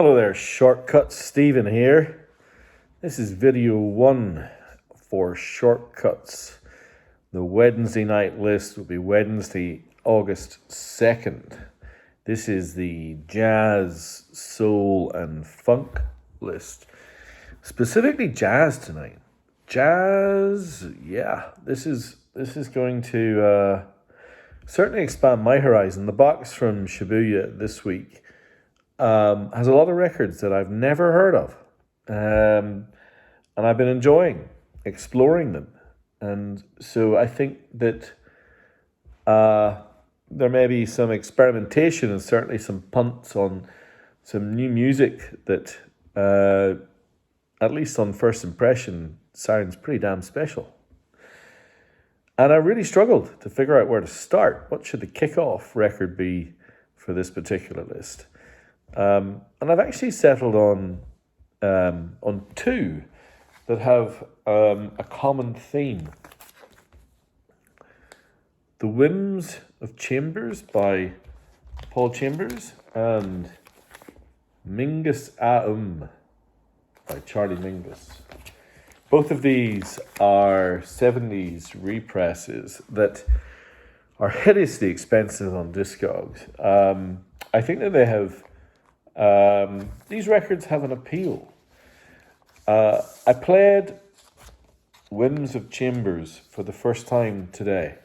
Hello there, Shortcuts. Stephen here. This is video 1 for Shortcuts. The Wednesday night list will be Wednesday, August 2nd. This is the jazz, soul, and funk list. Specifically jazz tonight. Jazz, yeah. This is going to certainly expand my horizon. The box from Shibuya this week has a lot of records that I've never heard of. And I've been enjoying exploring them. And so I think that there may be some experimentation and certainly some punts on some new music that, at least on first impression, sounds pretty damn special. And I really struggled to figure out where to start. What should the kickoff record be for this particular list? And I've actually settled on two that have a common theme. The Whims of Chambers by Paul Chambers and Mingus Aum by Charlie Mingus. Both of these are 70s represses that are hideously expensive on Discogs. I think that they have these records have an appeal. I played Whims of Chambers for the first time today.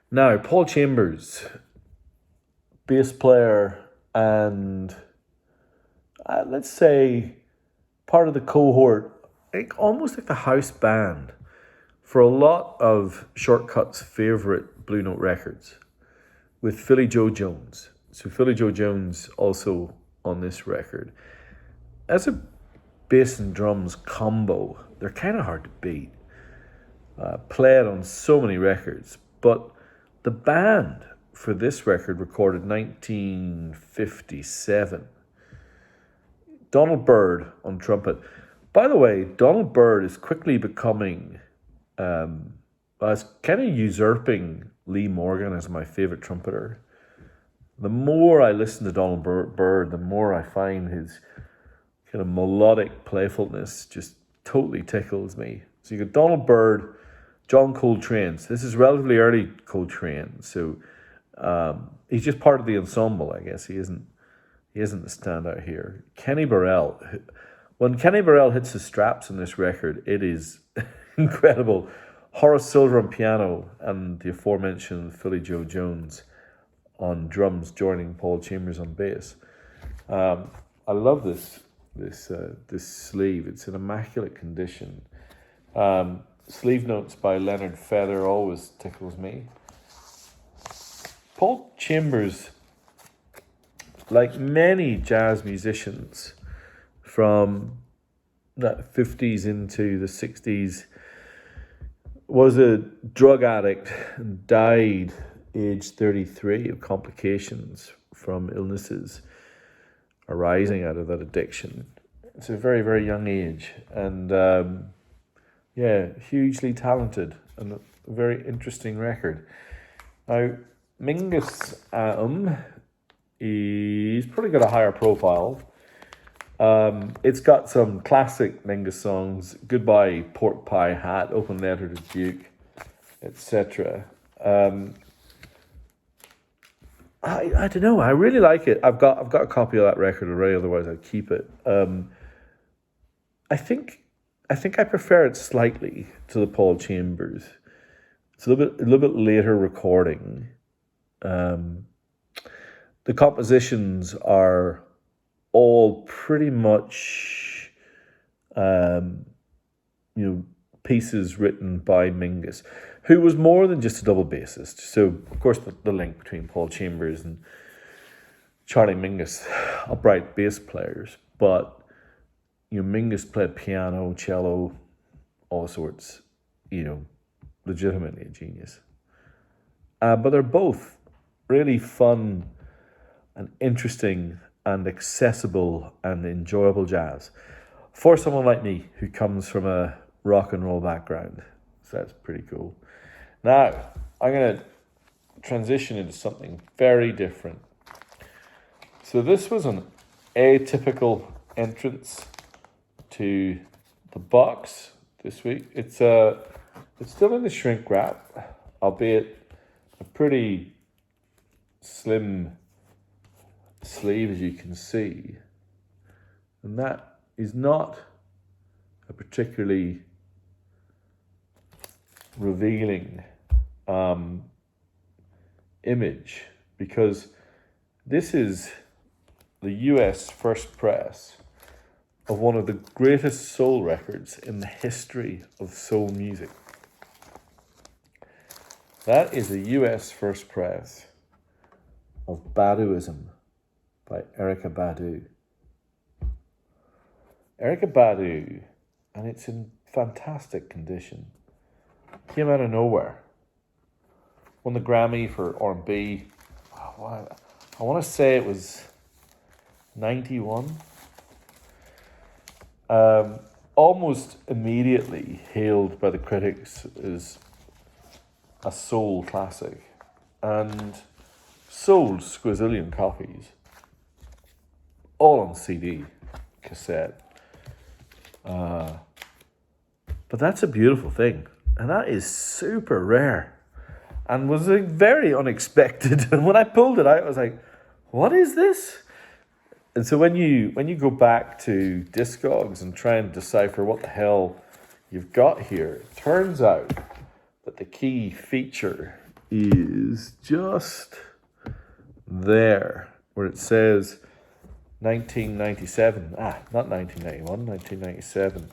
Now, Paul Chambers, bass player and let's say part of the cohort, almost like the house band for a lot of Shortcuts' favourite Blue Note records with Philly Joe Jones. So Philly Joe Jones also on this record. As a bass and drums combo, they're kind of hard to beat. Played on so many records, but the band for this record recorded 1957. Donald Byrd on trumpet. By the way, Donald Byrd is quickly becoming, as kind of usurping Lee Morgan as my favorite trumpeter. The more I listen to Donald Byrd, the more I find his kind of melodic playfulness just totally tickles me. So you got Donald Byrd, John Coltrane. So this is relatively early Coltrane. So he's just part of the ensemble, I guess. He isn't the standout here. Kenny Burrell. When Kenny Burrell hits the straps on this record, it is incredible. Horace Silver on piano and the aforementioned Philly Joe Jones on drums, joining Paul Chambers on bass. I love this sleeve. It's in immaculate condition. Sleeve notes by Leonard Feather always tickles me. Paul Chambers, like many jazz musicians from the 50s into the 60s, was a drug addict and died age 33 of complications from illnesses arising out of that addiction. It's a very, very young age, and hugely talented and a very interesting record. Now, Mingus Aum, he's probably got a higher profile. It's got some classic Mingus songs, Goodbye Pork Pie Hat, Open Letter to Duke, etc. I don't know. I really like it. I've got a copy of that record already. Otherwise, I'd keep it. I think I prefer it slightly to the Paul Chambers. It's a little bit later recording. The compositions are all pretty much, pieces written by Mingus, who was more than just a double bassist. So, of course, the link between Paul Chambers and Charlie Mingus, upright bass players. But, Mingus played piano, cello, all sorts, legitimately a genius. But they're both really fun and interesting and accessible and enjoyable jazz for someone like me who comes from a rock and roll background. So that's pretty cool. Now, I'm going to transition into something very different. So this was an atypical entrance to the box this week. It's still in the shrink wrap, albeit a pretty slim sleeve, as you can see. And that is not a particularly revealing image, because this is the US first press of one of the greatest soul records in the history of soul music. That is a US first press of Baduizm by Erykah Badu. Erykah Badu, and it's in fantastic condition, came out of nowhere. Won the Grammy for R&B. I want to say it was 91. Almost immediately hailed by the critics as a soul classic, and sold squazillion copies, all on CD, cassette. But that's a beautiful thing, and that is super rare, and was very unexpected. And when I pulled it out, I was like, "What is this?" And so when you go back to Discogs and try and decipher what the hell you've got here, it turns out that the key feature is just there, where it says 1997. Not 1991, 1997.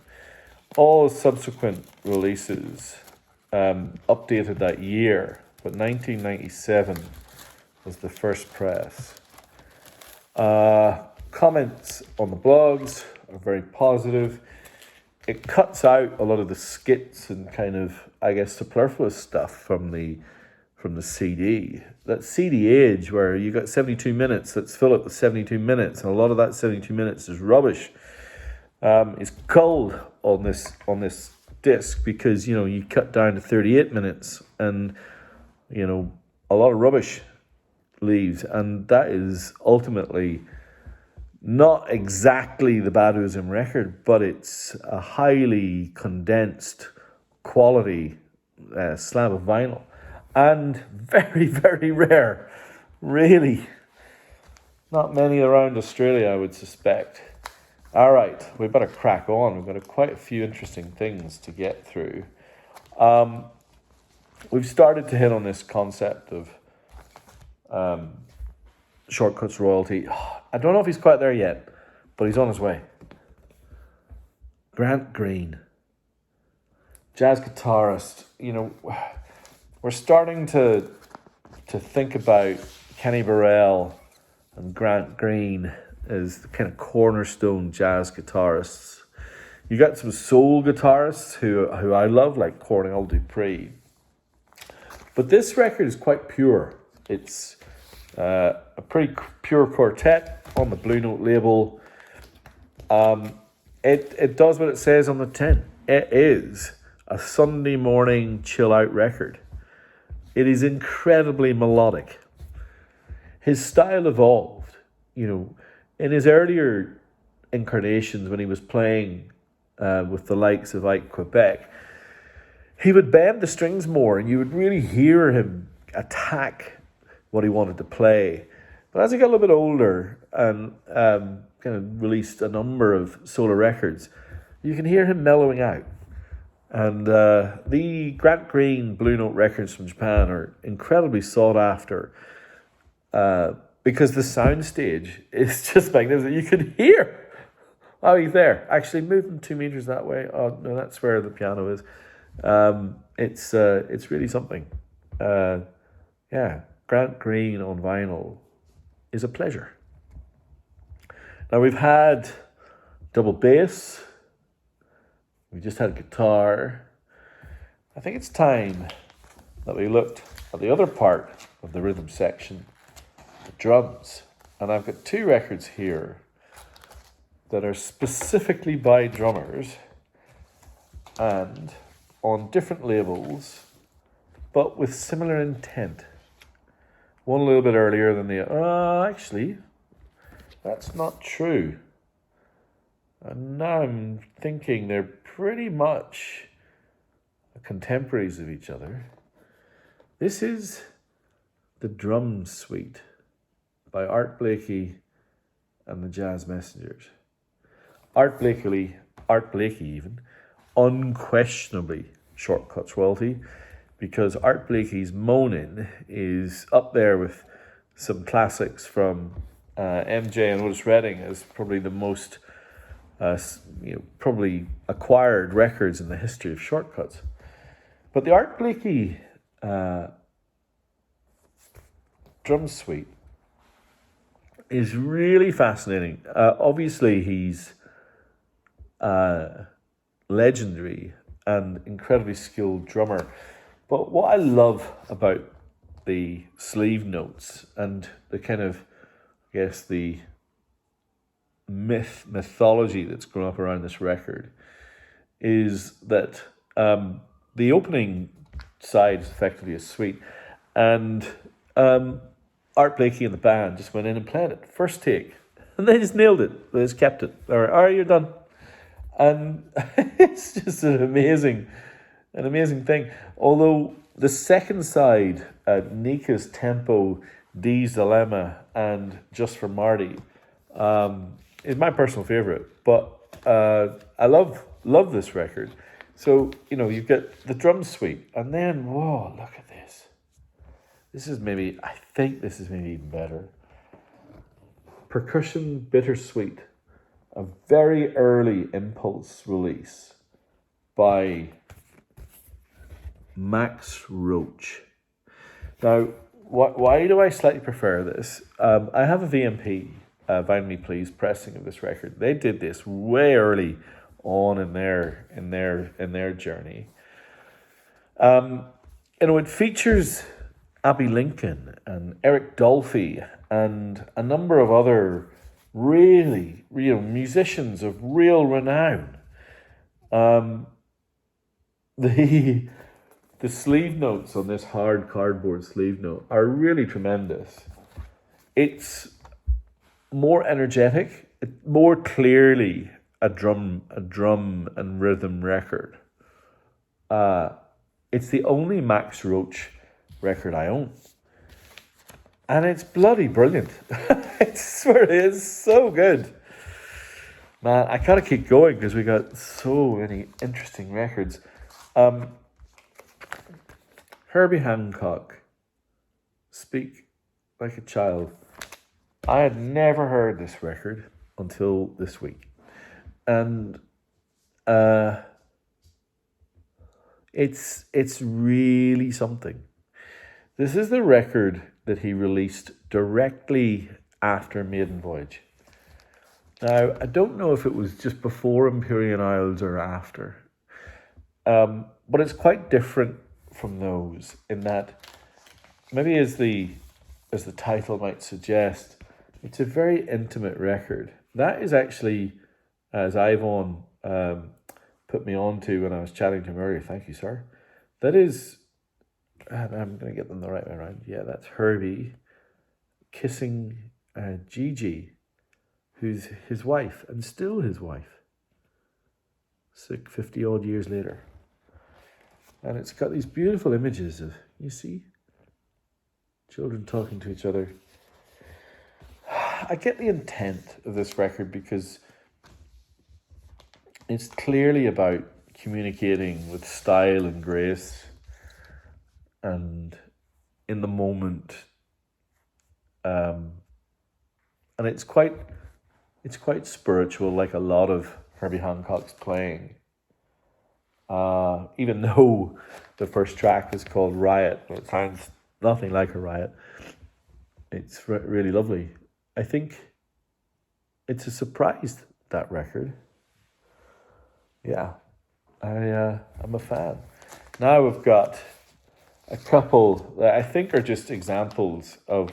All subsequent releases updated that year, but 1997 was the first press. Comments on the blogs are very positive. It cuts out a lot of the skits and kind of, I guess, superfluous stuff from the CD. That CD age where you got 72 minutes, let's fill it with 72 minutes, and a lot of that 72 minutes is rubbish. Is culled on this disc, because you cut down to 38 minutes, and a lot of rubbish leaves, and that is ultimately not exactly the Baduizm record, but it's a highly condensed quality slab of vinyl, and very, very rare. Really, not many around Australia, I would suspect. All right, we better crack on. We've got quite a few interesting things to get through. We've started to hit on this concept of Shortcuts royalty. I don't know if he's quite there yet, but he's on his way. Grant Green, jazz guitarist. We're starting to think about Kenny Burrell and Grant Green as the kind of cornerstone jazz guitarists. You got some soul guitarists who I love, like Cornell Dupree. But this record is quite pure. It's a pretty pure quartet on the Blue Note label. It does what it says on the tin. It is a Sunday morning chill out record. It is incredibly melodic. His style evolved, in his earlier incarnations when he was playing with the likes of Ike Quebec. He would bend the strings more, and you would really hear him attack what he wanted to play. But as he got a little bit older and kind of released a number of solo records, you can hear him mellowing out. And the Grant Green Blue Note records from Japan are incredibly sought after because the soundstage is just magnificent. You can hear, oh, he's there. Actually, move him 2 meters that way. Oh, no, that's where the piano is. It's really something. Grant Green on vinyl is a pleasure. Now, we've had double bass. We just had guitar. I think it's time that we looked at the other part of the rhythm section, the drums. And I've got 2 records here that are specifically by drummers and on different labels, but with similar intent. One a little bit earlier than the actually, that's not true. And now I'm thinking they're pretty much contemporaries of each other. This is the Drum Suite by Art Blakey and the Jazz Messengers. Art Blakey even, unquestionably Shortcuts royalty, because Art Blakey's Moanin' is up there with some classics from MJ and Otis Redding as probably the most probably acquired records in the history of Shortcuts. But the Art Blakey Drum Suite is really fascinating. Obviously, he's legendary and incredibly skilled drummer. But what I love about the sleeve notes and the kind of, I guess, the mythology that's grown up around this record is that the opening side is effectively a suite, and Art Blakey and the band just went in and played it first take, and they just nailed it. They just kept it. All right, you're done, and it's just an amazing thing. Although the second side, Nika's Tempo, Dee's Dilemma, and Just for Marty, is my personal favorite. But I love this record. So you've got the drum suite, and then whoa, look at this. I think this is maybe even better. Percussion Bittersweet, a very early Impulse release by Max Roach. Now, why do I slightly prefer this? I have a VMP, Find Me Please pressing of this record. They did this way early on in their journey. It features Abbey Lincoln and Eric Dolphy and a number of other really musicians of real renown. The sleeve notes on this hard cardboard sleeve note are really tremendous. It's more energetic, more clearly a drum and rhythm record. It's the only Max Roach record I own, and it's bloody brilliant. I swear it is so good. Man, I gotta keep going because we got so many interesting records. Herbie Hancock, Speak Like a Child. I had never heard this record until this week. And it's really something. This is the record that he released directly after Maiden Voyage. Now, I don't know if it was just before Empyrean Isles or after. But it's quite different from those in that, maybe as the title might suggest, it's a very intimate record. That is actually, as Yvonne put me on to when I was chatting to him earlier, thank you, sir. That is, I'm going to get them the right way around. Yeah, that's Herbie kissing Gigi, who's his wife, and still his wife, 50 odd years later. And it's got these beautiful images of, you see, children talking to each other. I get the intent of this record because it's clearly about communicating with style and grace and in the moment. And it's quite spiritual, like a lot of Herbie Hancock's playing. Even though the first track is called Riot, it sounds nothing like a riot. It's really lovely. I think it's a surprise, that record. Yeah, I'm a fan. Now we've got a couple that I think are just examples of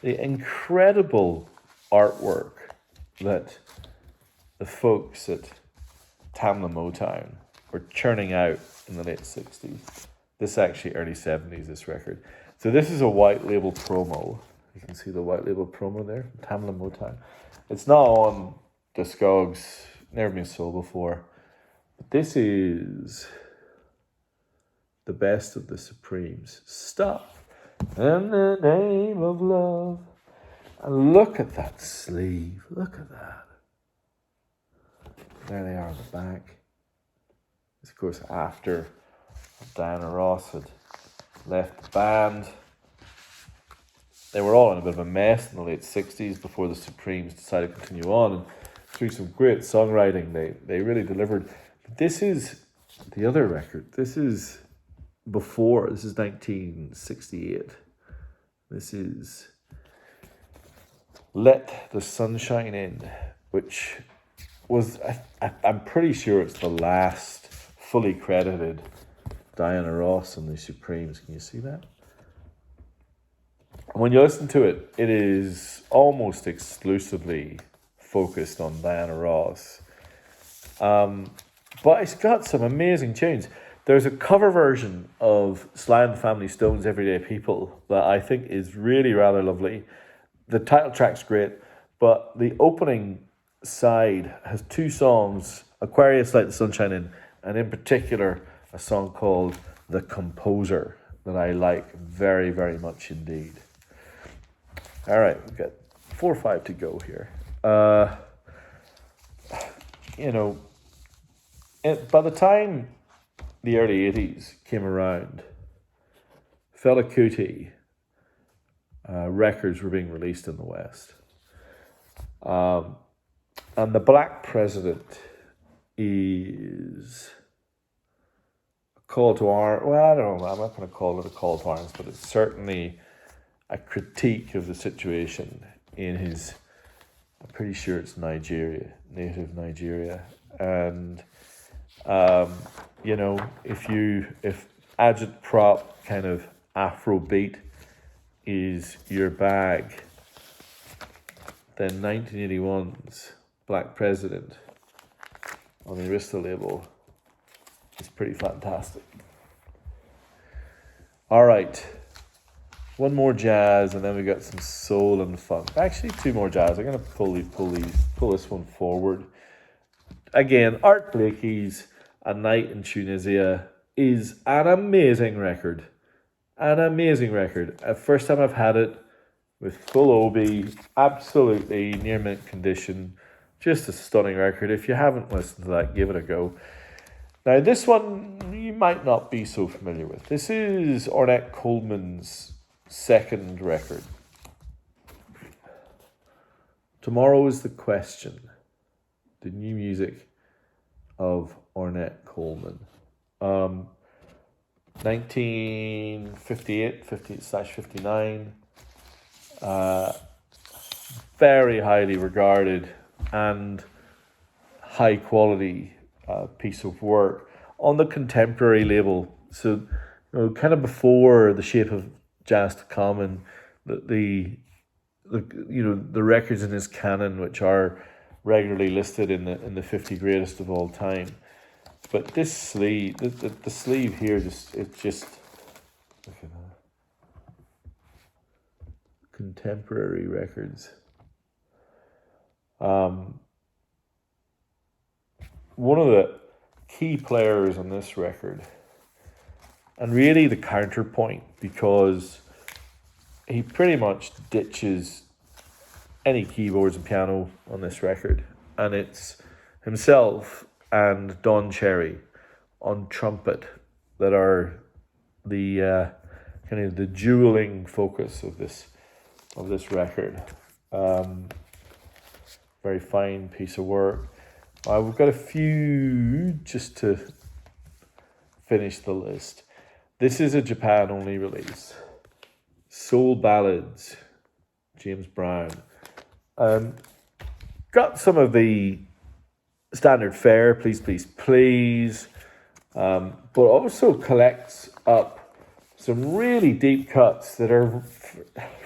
the incredible artwork that the folks at Tamla Motown were churning out in the late 60s. This is actually early 70s, this record. So this is a white label promo. You can see the white label promo there, Tamla Motown. It's not on Discogs, never been sold before. But this is the best of the Supremes. Stop. In the name of love. And look at that sleeve. Look at that. There they are on the back. This, of course, after Diana Ross had left the band. They were all in a bit of a mess in the late 60s before the Supremes decided to continue on. And through some great songwriting, they really delivered. But this is the other record. This is before. This is 1968. This is Let the Sunshine In, which was, I'm pretty sure it's the last fully credited Diana Ross and the Supremes. Can you see that? When you listen to it, it is almost exclusively focused on Diana Ross. But it's got some amazing tunes. There's a cover version of Sly and the Family Stone's Everyday People that I think is really rather lovely. The title track's great, but the opening side has two songs, Aquarius, Let the Sunshine In, and in particular, a song called The Composer that I like very, very much indeed. All right, we've got 4 or 5 to go here. By the time the early 80s came around, Fela Kuti records were being released in the West. And the Black President is a call to arms. Well, I don't know, I'm not going to call it a call to arms, but it's certainly a critique of the situation in his, I'm pretty sure it's Nigeria, native Nigeria. And, if agitprop kind of Afrobeat is your bag, then 1981's Black President on the Arista label is pretty fantastic. All right. One more jazz, and then we got some soul and funk. Actually, 2 more jazz. I'm going to pull this one forward. Again, Art Blakey's A Night in Tunisia is an amazing record. An amazing record. First time I've had it with full OB, absolutely near mint condition. Just a stunning record. If you haven't listened to that, give it a go. Now, this one you might not be so familiar with. This is Ornette Coleman's second record. Tomorrow is the Question. The new music of Ornette Coleman. 1958/59. Very highly regarded and high quality piece of work on the Contemporary label. So, kind of before The Shape of Jazz to Come and the records in his canon, which are regularly listed in the 50 greatest of all time. But this sleeve, the sleeve here, look at that. Contemporary records. One of the key players on this record, and really the counterpoint, because he pretty much ditches any keyboards and piano on this record, and it's himself and Don Cherry on trumpet that are the kind of the dueling focus of this record. Very fine piece of work. We've got a few just to finish the list. This is a Japan only release. Soul Ballads, James Brown. Got some of the standard fare, Please, Please, Please, but also collects up some really deep cuts that are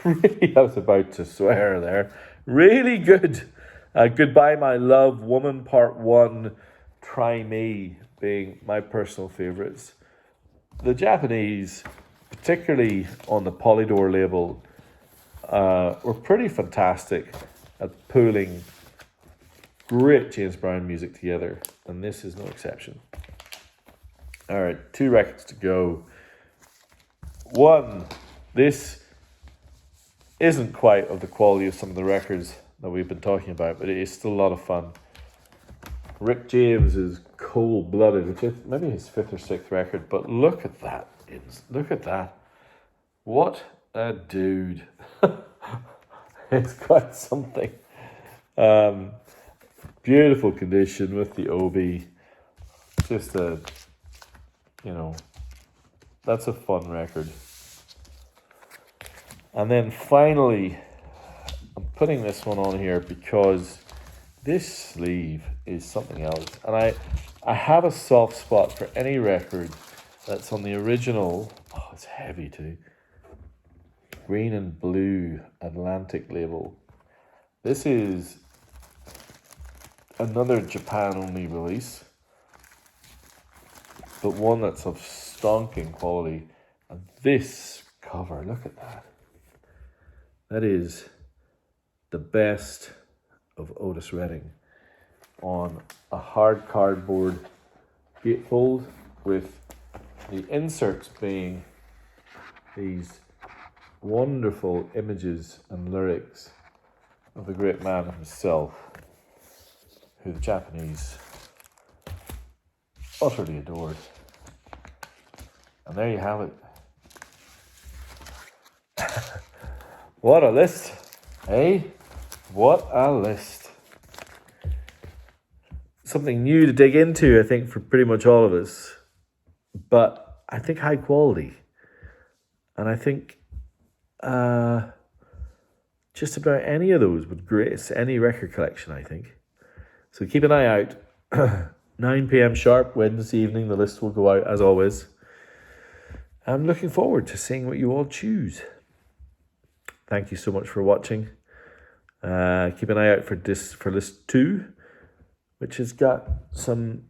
really, I was about to swear there, really good. Goodbye My Love, Woman Part 1, Try Me being my personal favourites. The Japanese, particularly on the Polydor label, were pretty fantastic at pulling great James Brown music together, and this is no exception. All right, 2 records to go. One, this isn't quite of the quality of some of the records that we've been talking about, but it is still a lot of fun. Rick James is Cold Blooded, which is maybe his 5th or 6th record, but look at that. Look at that. What a dude. It's quite something. Beautiful condition with the Obi. Just that's a fun record. And then finally, I'm putting this one on here because this sleeve is something else. And I have a soft spot for any record that's on the original. Oh, it's heavy too. Green and blue Atlantic label. This is another Japan only release, but one that's of stonking quality. And this cover, look at that. That is the best of Otis Redding on a hard cardboard gatefold, with the inserts being these wonderful images and lyrics of the great man himself, who the Japanese utterly adored. And there you have it. What a list, eh? What a list. Something new to dig into, I think, for pretty much all of us. But I think high quality. And I think just about any of those would grace any record collection, I think. So keep an eye out. 9 p.m. sharp, Wednesday evening. The list will go out, as always. I'm looking forward to seeing what you all choose. Thank you so much for watching. Keep an eye out for list 2, which has got some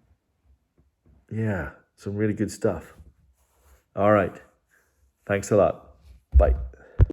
really good stuff. All right. Thanks a lot. Bye.